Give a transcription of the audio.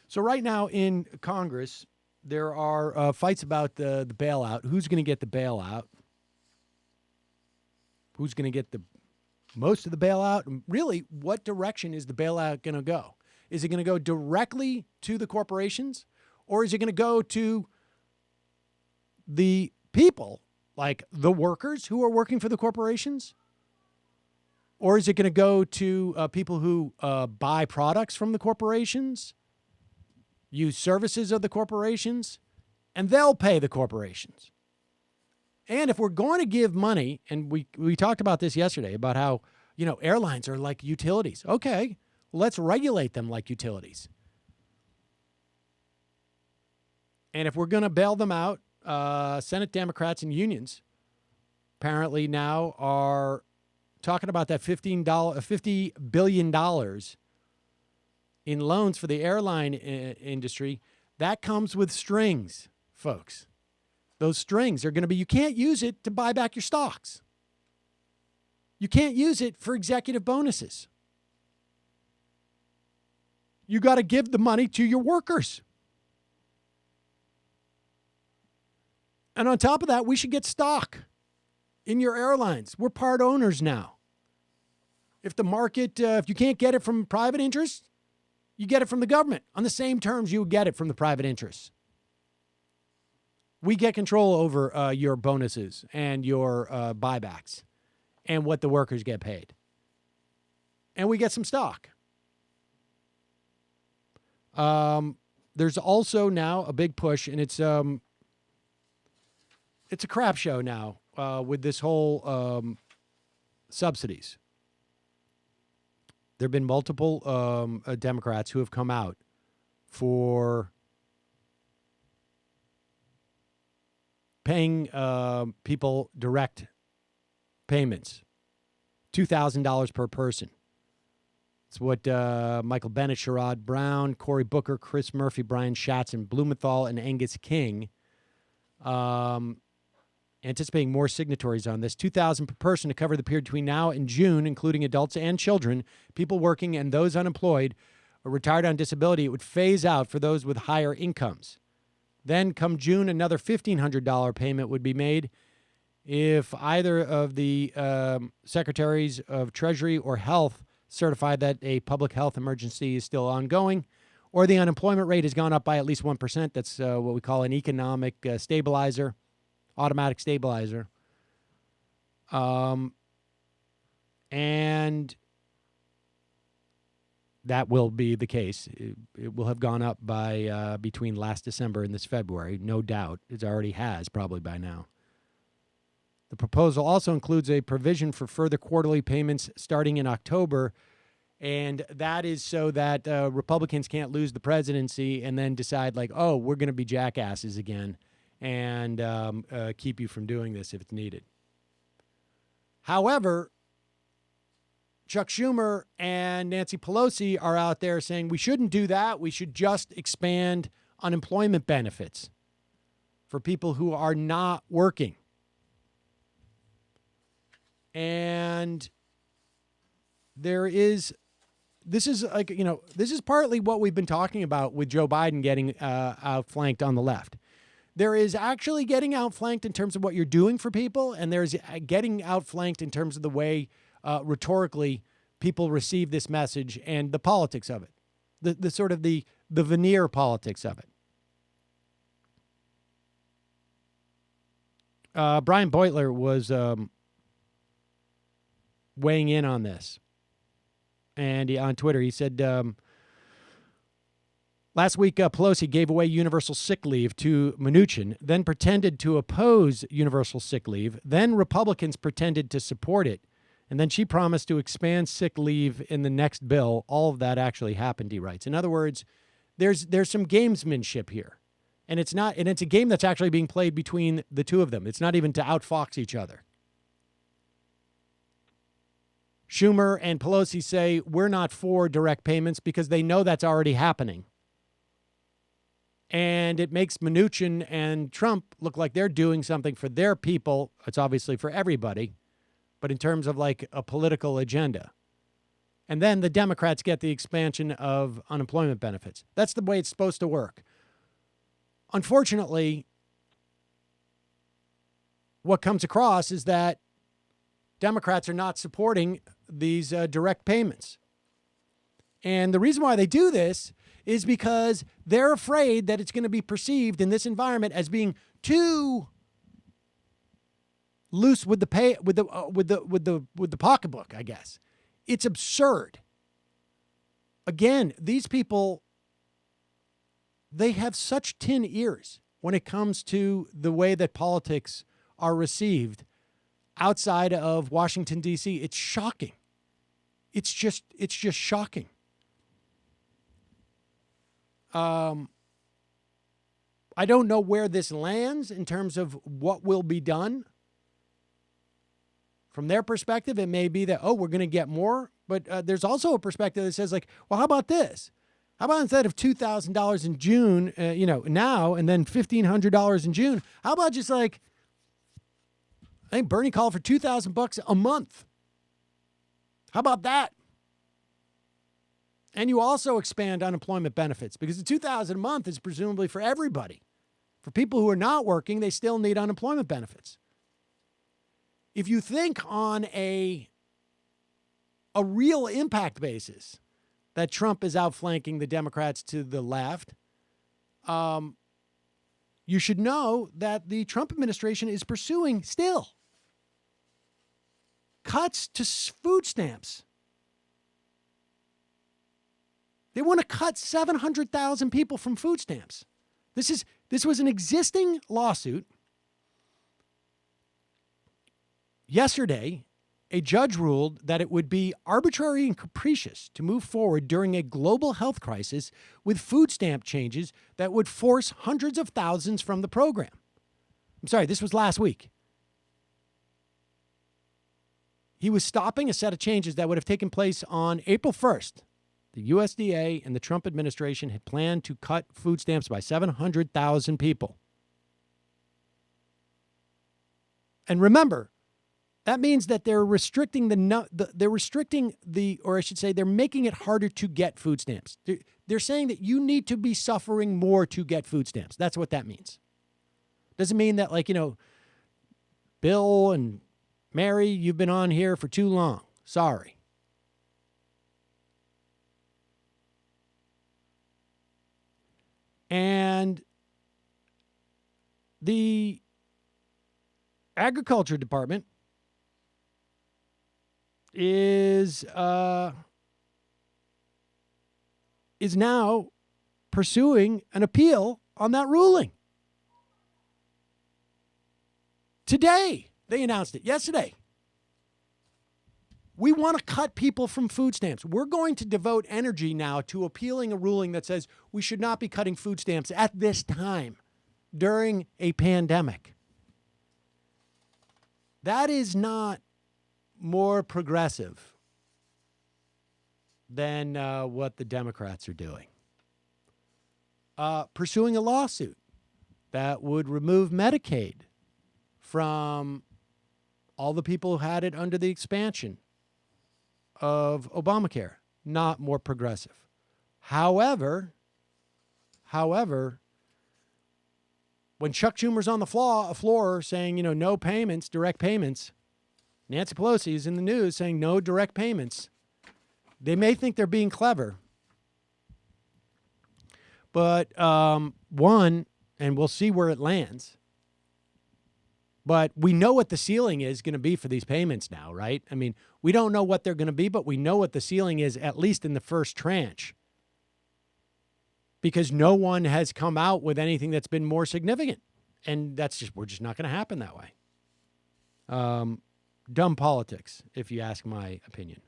So right now in Congress, there are fights about the bailout. Who's going to get the bailout? Who's going to get the most of the bailout? And really, what direction is the bailout going to go? Is it going to go directly to the corporations, or is it going to go to the people, like the workers who are working for the corporations? Or is it going to go to people who buy products from the corporations, use services of the corporations, and they'll pay the corporations? And if we're going to give money, and we talked about this yesterday, about how, airlines are like utilities. Okay, let's regulate them like utilities. And if we're going to bail them out, Senate Democrats and unions apparently now are talking about that $50 billion in loans for the airline industry. That comes with strings, folks. Those strings are going to be, you can't use it to buy back your stocks. You can't use it for executive bonuses. You got to give the money to your workers. And on top of that, we should get stock in your airlines. We're part owners now. If the market, if you can't get it from private interests, you get it from the government on the same terms you would get it from the private interests. We get control over your bonuses and your buybacks and what the workers get paid. And we get some stock. There's also now a big push, and it's a crap show now with this whole subsidies. There have been multiple Democrats who have come out for paying people direct payments, $2,000 per person. It's what Michael Bennet, Sherrod Brown, Cory Booker, Chris Murphy, Brian Schatz, and Blumenthal, and Angus King anticipating more signatories on this. $2,000 per person to cover the period between now and June, including adults and children, people working and those unemployed or retired on disability. It would phase out for those with higher incomes. Then come June, another $1,500 payment would be made if either of the secretaries of Treasury or Health certify that a public health emergency is still ongoing, or the unemployment rate has gone up by at least 1%. That's what we call an economic stabilizer, automatic stabilizer. And that will be the case. It will have gone up by between last December and this February, no doubt. It already has, probably by now. The proposal also includes a provision for further quarterly payments starting in October, and that is so that Republicans can't lose the presidency and then decide, like, oh, we're going to be jackasses again and keep you from doing this if it's needed. However, Chuck Schumer and Nancy Pelosi are out there saying we shouldn't do that. We should just expand unemployment benefits for people who are not working. And this is partly what we've been talking about with Joe Biden getting outflanked on the left. There is actually getting outflanked in terms of what you're doing for people, and there's getting outflanked in terms of the way rhetorically people receive this message and the politics of it, the sort of the veneer politics of it. Brian Beutler was weighing in on this. And on Twitter, he said, last week, Pelosi gave away universal sick leave to Mnuchin, then pretended to oppose universal sick leave. Then Republicans pretended to support it. And then she promised to expand sick leave in the next bill. All of that actually happened, he writes. In other words, there's some gamesmanship here. And it's a game that's actually being played between the two of them. It's not even to outfox each other. Schumer and Pelosi say we're not for direct payments because they know that's already happening. And it makes Mnuchin and Trump look like they're doing something for their people. It's obviously for everybody, but in terms of like a political agenda. And then the Democrats get the expansion of unemployment benefits. That's the way it's supposed to work. Unfortunately, what comes across is that Democrats are not supporting these direct payments. And the reason why they do this is because they're afraid that it's going to be perceived in this environment as being too loose with the pocketbook, I guess. It's absurd. Again, these people, they have such tin ears when it comes to the way that politics are received outside of Washington, D.C. It's shocking. It's just shocking. I don't know where this lands in terms of what will be done. From their perspective, it may be that, we're going to get more. But there's also a perspective that says, like, well, how about this? How about instead of $2,000 in June, now, and then $1,500 in June, how about just like, I think Bernie called for $2,000 a month. How about that? And you also expand unemployment benefits because the $2,000 a month is presumably for everybody. For people who are not working, they still need unemployment benefits. If you think on a real impact basis that Trump is outflanking the Democrats to the left, you should know that the Trump administration is pursuing still cuts to food stamps. They want to cut 700,000 people from food stamps. This was an existing lawsuit. Yesterday, a judge ruled that it would be arbitrary and capricious to move forward during a global health crisis with food stamp changes that would force hundreds of thousands from the program. I'm sorry, this was last week. He was stopping a set of changes that would have taken place on April 1st. The USDA and the Trump administration had planned to cut food stamps by 700,000 people. And remember, that means that they're restricting they're making it harder to get food stamps. They're saying that you need to be suffering more to get food stamps. That's what that means. Doesn't mean that, Bill and Mary, you've been on here for too long. Sorry. And the Agriculture Department is now pursuing an appeal on that ruling. Today, they announced it. Yesterday. We want to cut people from food stamps. We're going to devote energy now to appealing a ruling that says we should not be cutting food stamps at this time during a pandemic. That is not more progressive than what the Democrats are doing. Pursuing a lawsuit that would remove Medicaid from all the people who had it under the expansion of Obamacare. Not more progressive. However, when Chuck Schumer's on the floor saying, no payments, direct payments, Nancy Pelosi is in the news saying no direct payments. They may think they're being clever. But and we'll see where it lands. But we know what the ceiling is going to be for these payments now, right? I mean, we don't know what they're going to be, but we know what the ceiling is, at least in the first tranche. Because no one has come out with anything that's been more significant. And we're just not going to happen that way. Dumb politics, if you ask my opinion.